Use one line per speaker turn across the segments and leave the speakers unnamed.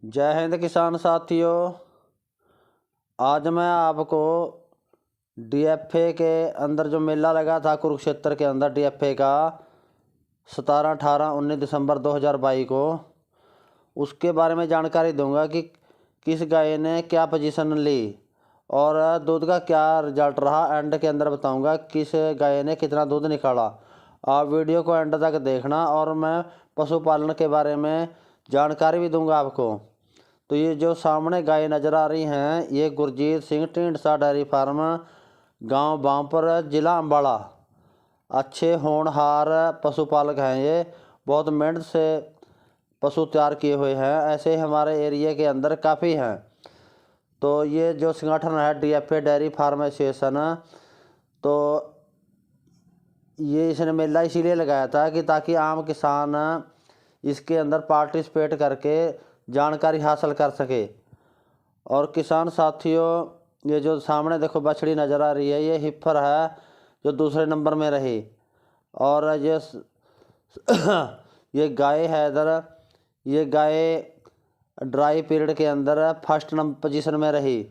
जय हिंद किसान साथियों। आज मैं आपको डीएफए के अंदर जो मेला लगा था कुरुक्षेत्र के अंदर डीएफए का 17, 18, 19 दिसंबर 2022 को उसके बारे में जानकारी दूंगा कि किस गाय ने क्या पोजीशन ली और दूध का क्या रिजल्ट रहा। एंड के अंदर बताऊंगा किस गाय ने कितना दूध निकाला। आप वीडियो को एंड तक देखना और मैं पशुपालन के बारे में जानकारी भी दूंगा आपको। तो ये जो सामने गाय नज़र आ रही हैं ये गुरजीत सिंह ढींडसा डेयरी फार्म, गांव बांपर, ज़िला अम्बाला। अच्छे होनहार पशुपालक हैं। ये बहुत मेहनत से पशु तैयार किए हुए हैं। ऐसे हमारे एरिया के अंदर काफ़ी हैं। तो ये जो संगठन है डीएफए डेयरी फार्म एसोसिएशन, तो ये इसने मेला इसीलिए लगाया था कि ताकि आम किसान इसके अंदर पार्टिसिपेट करके जानकारी हासिल कर सके। और किसान साथियों, ये जो सामने देखो बछड़ी नज़र आ रही है ये हिफ्फर है जो दूसरे नंबर में रही। और ये गाय है इधर, ये गाय ड्राई पीरियड के अंदर फर्स्ट नंबर पोजीशन में रही।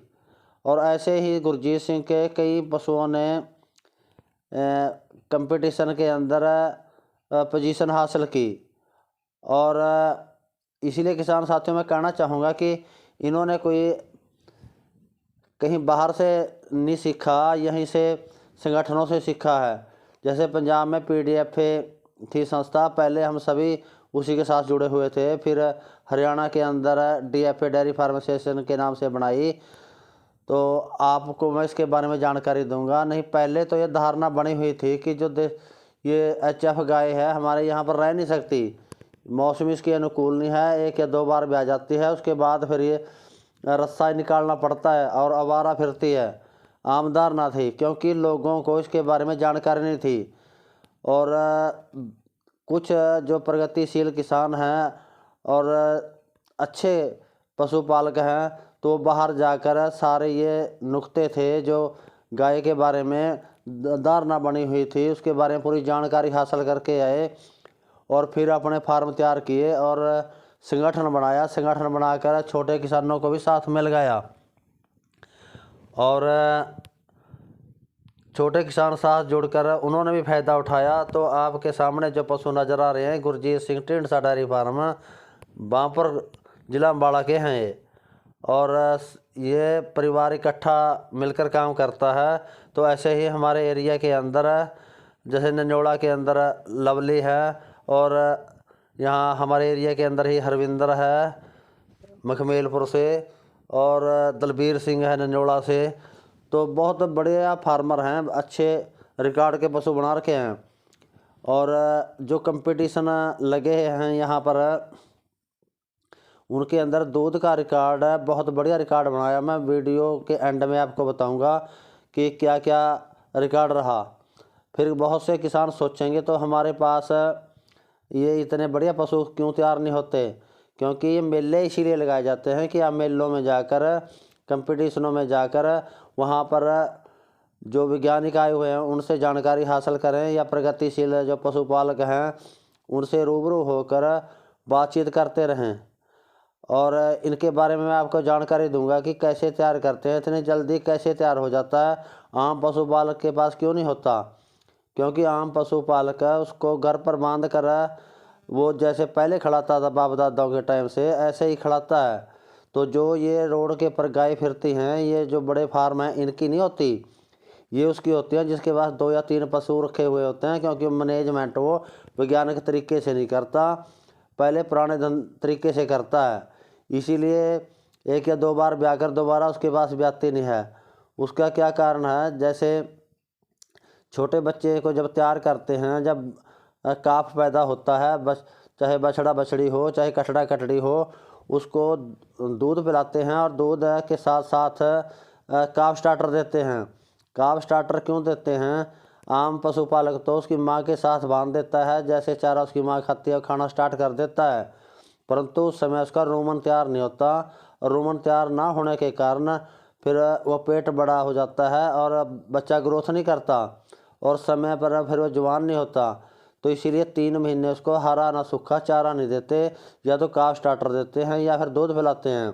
और ऐसे ही गुरजीत सिंह के कई पशुओं ने कंपटीशन के अंदर पोजीशन हासिल की। और इसीलिए किसान साथियों मैं कहना चाहूँगा कि इन्होंने कोई कहीं बाहर से नहीं सीखा, यहीं से संगठनों से सीखा है। जैसे पंजाब में पीडीएफए थी संस्था, पहले हम सभी उसी के साथ जुड़े हुए थे। फिर हरियाणा के अंदर डीएफए डेयरी फार्म एसोसिएशन के नाम से बनाई। तो आपको मैं इसके बारे में जानकारी दूंगा। नहीं, पहले तो ये धारणा बनी हुई थी कि जो ये एचएफ गाय है हमारे यहाँ पर रह नहीं सकती, मौसम इसकी अनुकूल नहीं है, 1 या 2 बार ब्याह जाती है, उसके बाद फिर ये रस्सा निकालना पड़ता है और आवारा फिरती है। आमदार ना थी क्योंकि लोगों को इसके बारे में जानकारी नहीं थी। और कुछ जो प्रगतिशील किसान हैं और अच्छे पशुपालक हैं तो बाहर जाकर सारे ये नुक्ते थे जो गाय के बारे में धारणा बनी हुई थी उसके बारे में पूरी जानकारी हासिल करके आए और फिर अपने फार्म तैयार किए और संगठन बनाया। संगठन बनाकर छोटे किसानों को भी साथ में लगाया और छोटे किसान साथ जुड़कर उन्होंने भी फ़ायदा उठाया। तो आपके सामने जो पशु नज़र आ रहे हैं गुरजीत सिंह ढींडसा डेयरी फार्म, बांपर, ज़िला अम्बाला के हैं ये। और ये परिवार इकट्ठा मिलकर काम करता है। तो ऐसे ही हमारे एरिया के अंदर जैसे नंजोड़ा के अंदर लवली है और यहाँ हमारे एरिया के अंदर ही हरविंदर है मखमेलपुर से और दलबीर सिंह है नंजोड़ा से। तो बहुत बढ़िया फार्मर हैं, अच्छे रिकॉर्ड के पशु बना रखे हैं। और जो कंपटीशन लगे हैं यहाँ पर उनके अंदर दूध का रिकॉर्ड है, बहुत बढ़िया रिकॉर्ड बनाया। मैं वीडियो के एंड में आपको बताऊंगा कि क्या क्या रिकॉर्ड रहा। फिर बहुत से किसान सोचेंगे तो हमारे पास ये इतने बढ़िया पशु क्यों तैयार नहीं होते, क्योंकि ये मेले इसीलिए लगाए जाते हैं कि आप मेलों में जाकर, कंपटीशनों में जाकर वहाँ पर जो वैज्ञानिक आए हुए हैं उनसे जानकारी हासिल करें या प्रगतिशील जो पशुपालक हैं उनसे रूबरू होकर बातचीत करते रहें। और इनके बारे में मैं आपको जानकारी दूंगा कि कैसे तैयार करते हैं, इतनी जल्दी कैसे तैयार हो जाता है, आम पशुपालक के पास क्यों नहीं होता। क्योंकि आम पशुपालक उसको घर पर बांध कर वो जैसे पहले खड़ाता था बाप दादाओं के टाइम से ऐसे ही खड़ाता है। तो जो ये रोड के पर गाय फिरती हैं ये जो बड़े फार्म हैं इनकी नहीं होती, ये उसकी होती है जिसके पास 2 या 3 पशु रखे हुए होते हैं। क्योंकि मैनेजमेंट वो वैज्ञानिक तरीके से नहीं करता, पहले पुराने तरीके से करता है। इसीलिए 1 या 2 बार ब्याह कर दोबारा उसके पास ब्याहती नहीं है। उसका क्या कारण है, जैसे छोटे बच्चे को जब तैयार करते हैं, जब काफ पैदा होता है, बस चाहे बछड़ा बछड़ी हो चाहे कटड़ा कटड़ी हो, उसको दूध पिलाते हैं और दूध के साथ साथ काफ स्टार्टर देते हैं। काफ स्टार्टर क्यों देते हैं, आम पशुपालक तो उसकी माँ के साथ बांध देता है, जैसे चारा उसकी माँ खाती है खाना स्टार्ट कर देता है, परंतु उस समय उसका रोमन तैयार नहीं होता। और रोमन तैयार ना होने के कारण फिर वो पेट बड़ा हो जाता है और बच्चा ग्रोथ नहीं करता और समय पर फिर वो जवान नहीं होता। तो इसीलिए 3 महीने उसको हरा ना सूखा चारा नहीं देते, या तो काफ स्टार्टर देते हैं या फिर दूध पिलाते हैं।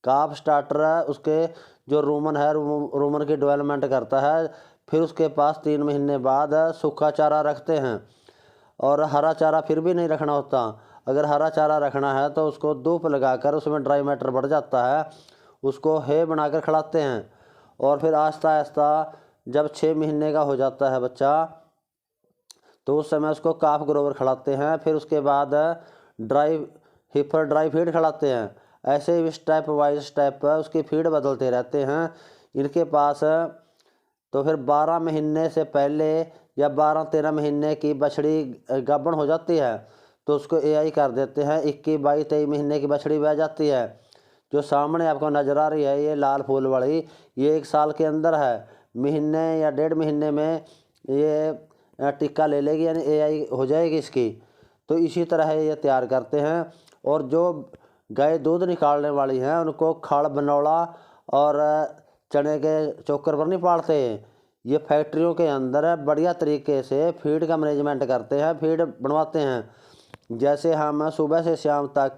काफ स्टार्टर उसके जो रूमन है, रूमन की डेवलपमेंट करता है। फिर उसके पास 3 महीने बाद सूखा चारा रखते हैं, और हरा चारा फिर भी नहीं रखना होता। अगर हरा चारा रखना है तो उसको धूप लगाकर उसमें ड्राई मैटर बढ़ जाता है, उसको है बनाकर खिलाते हैं। और फिर आहिस्ता आहिस्ता जब 6 महीने का हो जाता है बच्चा, तो उस समय उसको काफ ग्रोवर खिलाते हैं। फिर उसके बाद हीफर ड्राई फीड खिलाते हैं। ऐसे ही स्टेप वाइज स्टेप उसकी फीड बदलते रहते हैं। इनके पास तो फिर 12 महीने से पहले या 12-13 महीने की बछड़ी गाभण हो जाती है, तो उसको एआई कर देते हैं। 21, 22, 23 महीने की बछड़ी बह जाती है। जो सामने आपको नज़र आ रही है ये लाल फूल वाली, ये 1 साल के अंदर है। महीने या 1.5 महीने में ये टिक्का ले लेगी, यानी एआई हो जाएगी इसकी। तो इसी तरह ये तैयार करते हैं। और जो गाय दूध निकालने वाली हैं उनको खड़ बनौला और चने के चोकर पर नहीं पालते। ये फैक्ट्रियों के अंदर बढ़िया तरीके से फीड का मैनेजमेंट करते हैं, फीड बनवाते हैं। जैसे हम सुबह से शाम तक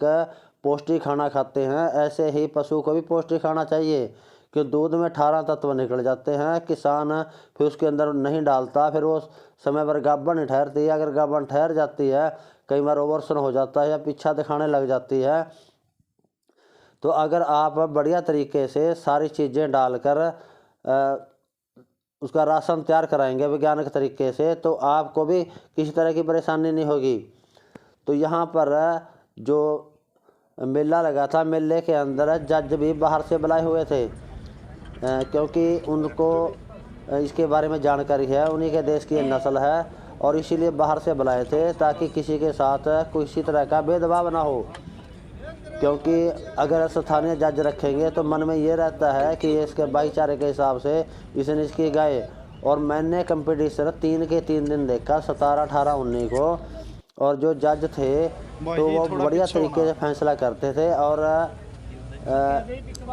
पौष्टिक खाना खाते हैं, ऐसे ही पशु को भी पौष्टिक खाना चाहिए, कि दूध में 18 तत्व निकल जाते हैं। किसान फिर उसके अंदर नहीं डालता, फिर वो समय पर गाभण नहीं ठहरती है। अगर गाभण ठहर जाती है, कई बार ओवर्सन हो जाता है या पीछा दिखाने लग जाती है। तो अगर आप बढ़िया तरीके से सारी चीज़ें डालकर उसका राशन तैयार कराएंगे वैज्ञानिक तरीके से, तो आपको भी किसी तरह की परेशानी नहीं होगी। तो यहाँ पर जो मेला लगा था, मेले के अंदर जज भी बाहर से बुलाए हुए थे, क्योंकि उनको इसके बारे में जानकारी है, उन्हीं के देश की नस्ल है, और इसीलिए बाहर से बुलाए थे ताकि किसी के साथ किसी तरह का भेदभाव ना हो। क्योंकि अगर स्थानीय जज रखेंगे तो मन में ये रहता है कि इसके भाईचारे के हिसाब से इसने इसकी गाय। और मैंने कंपटीशन 3 के 3 दिन देखा, 17, 18, 19 को। और जो जज थे तो वो बढ़िया तरीके से फैसला करते थे। और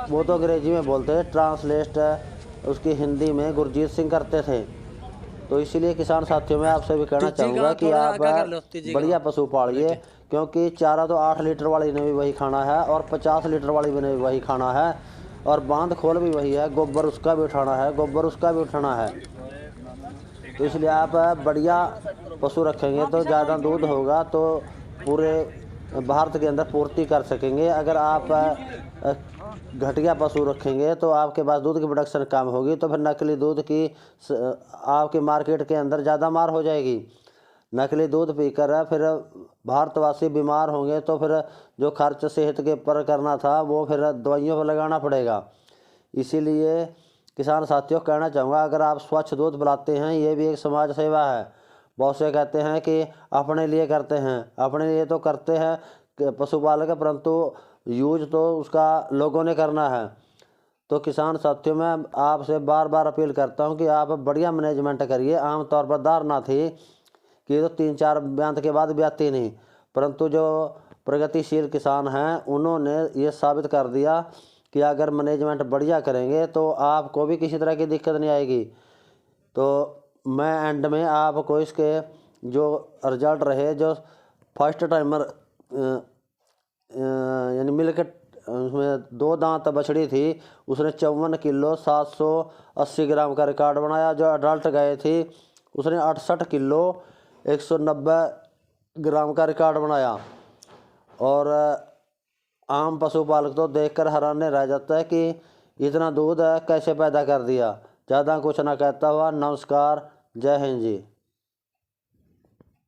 वो तो अंग्रेजी में बोलते थे, ट्रांसलेट उसकी हिंदी में गुरजीत सिंह करते थे। तो इसीलिए किसान साथियों में आपसे भी कहना चाहूँगा कि आप बढ़िया पशु पालिए, क्योंकि चारा तो 8 लीटर वाली ने भी वही खाना है, और 50 लीटर वाली ने भी वही खाना है, और बांध खोल भी वही है, गोबर उसका भी उठाना है, गोबर उसका भी उठाना है। तो इसलिए आप बढ़िया पशु रखेंगे तो ज़्यादा दूध होगा, तो पूरे भारत के अंदर पूर्ति कर सकेंगे। अगर आप घटिया पशु रखेंगे तो आपके पास दूध की प्रोडक्शन कम होगी, तो फिर नकली दूध की आपके मार्केट के अंदर ज़्यादा मार हो जाएगी। नकली दूध पीकर फिर भारतवासी बीमार होंगे, तो फिर जो खर्च सेहत के ऊपर करना था वो फिर दवाइयों पर लगाना पड़ेगा। इसीलिए किसान साथियों कहना चाहूँगा, अगर आप स्वच्छ दूध पिलाते हैं, ये भी एक समाज सेवा है। बहुत से कहते हैं कि अपने लिए करते हैं, अपने लिए तो करते हैं पशुपालक, परंतु यूज तो उसका लोगों ने करना है। तो किसान साथियों मैं आपसे बार बार अपील करता हूं कि आप बढ़िया मैनेजमेंट करिए। आमतौर पर धारणा थी कि तो 3-4 ब्यांत के बाद ब्याती नहीं, परंतु जो प्रगतिशील किसान हैं उन्होंने ये साबित कर दिया कि अगर मैनेजमेंट बढ़िया करेंगे तो आपको भी किसी तरह की दिक्कत नहीं आएगी। तो मैं एंड में आपको इसके जो रिजल्ट रहे, जो फर्स्ट टाइमर यानी मिलकर उसमें 2 दांत बछड़ी थी, उसने 54 किलो 780 ग्राम का रिकॉर्ड बनाया। जो अडल्ट गाय थी उसने 68 किलो 190 ग्राम का रिकॉर्ड बनाया। और आम पशुपालक तो देखकर हैरान रह जाता है कि इतना दूध कैसे पैदा कर दिया। ज़्यादा कुछ ना कहता हुआ नमस्कार, जय हिंद जी।